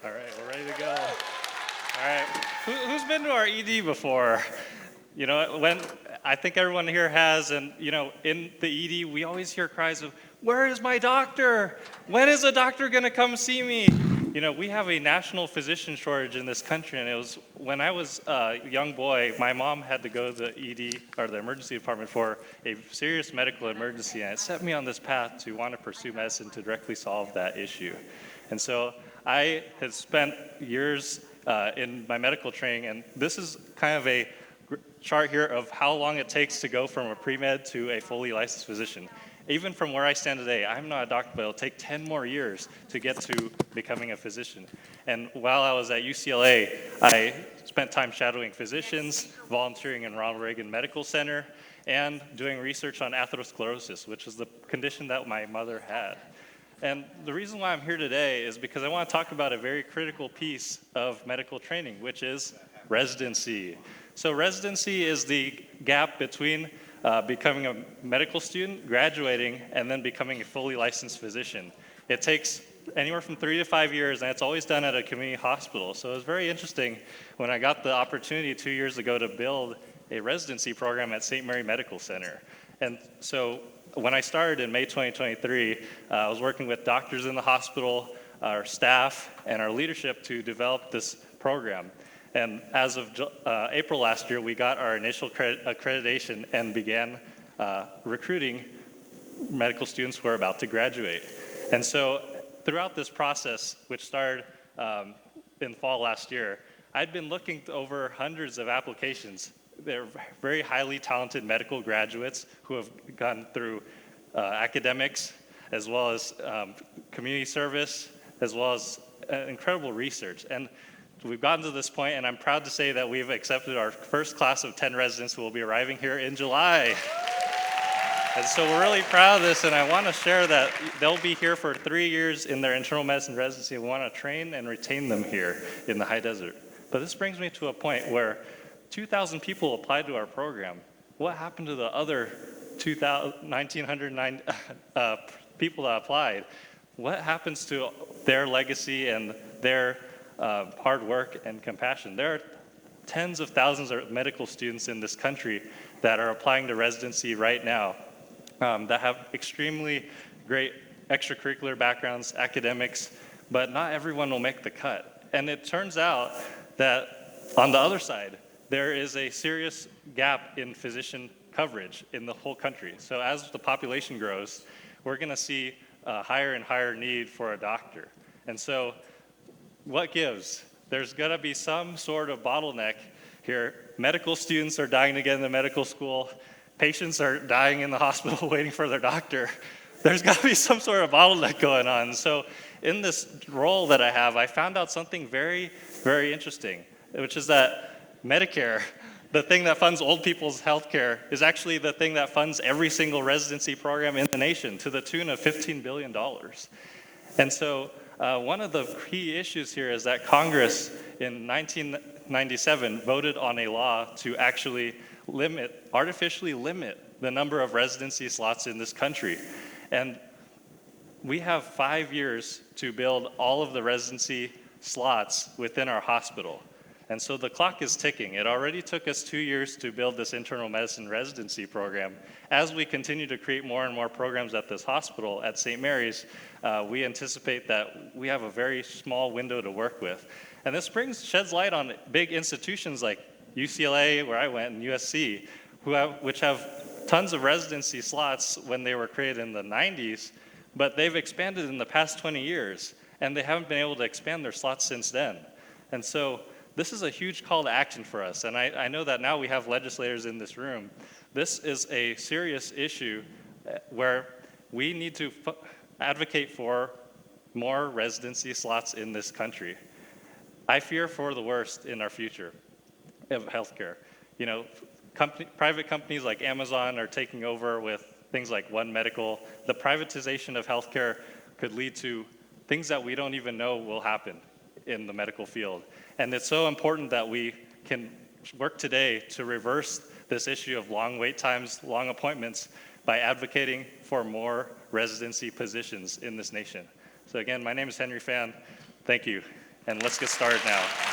All right, we're ready to go. All right, who's been to our ED before? When I think everyone here has, and in the ED, we always hear cries of, "Where is my doctor? When is a doctor going to come see me?" We have a national physician shortage in this country, and it was when I was a young boy, my mom had to go to the ED, or the emergency department, for a serious medical emergency, and it set me on this path to want to pursue medicine to directly solve that issue. And so I had spent years in my medical training, and this is kind of a chart here of how long it takes to go from a pre-med to a fully licensed physician. Even from where I stand today, I'm not a doctor, but it'll take 10 more years to get to becoming a physician. And while I was at UCLA, I spent time shadowing physicians, volunteering in Ronald Reagan Medical Center, and doing research on atherosclerosis, which is the condition that my mother had. And the reason why I'm here today is because I want to talk about a very critical piece of medical training, which is residency. So residency is the gap between becoming a medical student, graduating, and then becoming a fully licensed physician. It takes anywhere from 3 to 5 years, and it's always done at a community hospital. So it was very interesting when I got the opportunity 2 years ago to build a residency program at St. Mary Medical Center. And so when I started in May 2023, I was working with doctors in the hospital, our staff, and our leadership to develop this program. And as of April last year, we got our initial accreditation and began recruiting medical students who are about to graduate. And so throughout this process, which started in fall last year, I'd been looking over hundreds of applications. They're very highly talented medical graduates who have gone through academics, as well as community service, as well as incredible research. And we've gotten to this point, and I'm proud to say that we've accepted our first class of 10 residents who will be arriving here in July. And so we're really proud of this, and I want to share that they'll be here for 3 years in their internal medicine residency. We want to train and retain them here in the high desert. But this brings me to a point where 2,000 people applied to our program. What happened to the other 1,909 people that applied? What happens to their legacy and their hard work and compassion? There are tens of thousands of medical students in this country that are applying to residency right now that have extremely great extracurricular backgrounds, academics, but not everyone will make the cut. And it turns out that on the other side, there is a serious gap in physician coverage in the whole country. So as the population grows, we're going to see a higher and higher need for a doctor. And so what gives? There's going to be some sort of bottleneck here. Medical students are dying to get into medical school. Patients are dying in the hospital waiting for their doctor. There's got to be some sort of bottleneck going on. So in this role that I have, I found out something very, very interesting, which is that Medicare, the thing that funds old people's health care, is actually the thing that funds every single residency program in the nation to the tune of $15 billion. And so one of the key issues here is that Congress in 1997 voted on a law to actually artificially limit the number of residency slots in this country. And we have 5 years to build all of the residency slots within our hospital. And so the clock is ticking. It already took us 2 years to build this internal medicine residency program. As we continue to create more and more programs at this hospital, at St. Mary's, we anticipate that we have a very small window to work with. And this sheds light on big institutions like UCLA, where I went, and USC, which have tons of residency slots when they were created in the 90s, but they've expanded in the past 20 years, and they haven't been able to expand their slots since then. And so this is a huge call to action for us, and I know that now we have legislators in this room. This is a serious issue where we need to advocate for more residency slots in this country. I fear for the worst in our future of healthcare. Private companies like Amazon are taking over with things like One Medical. The privatization of healthcare could lead to things that we don't even know will happen in the medical field. And it's so important that we can work today to reverse this issue of long wait times, long appointments, by advocating for more residency positions in this nation. So again, my name is Henry Phan. Thank you. and let's get started now.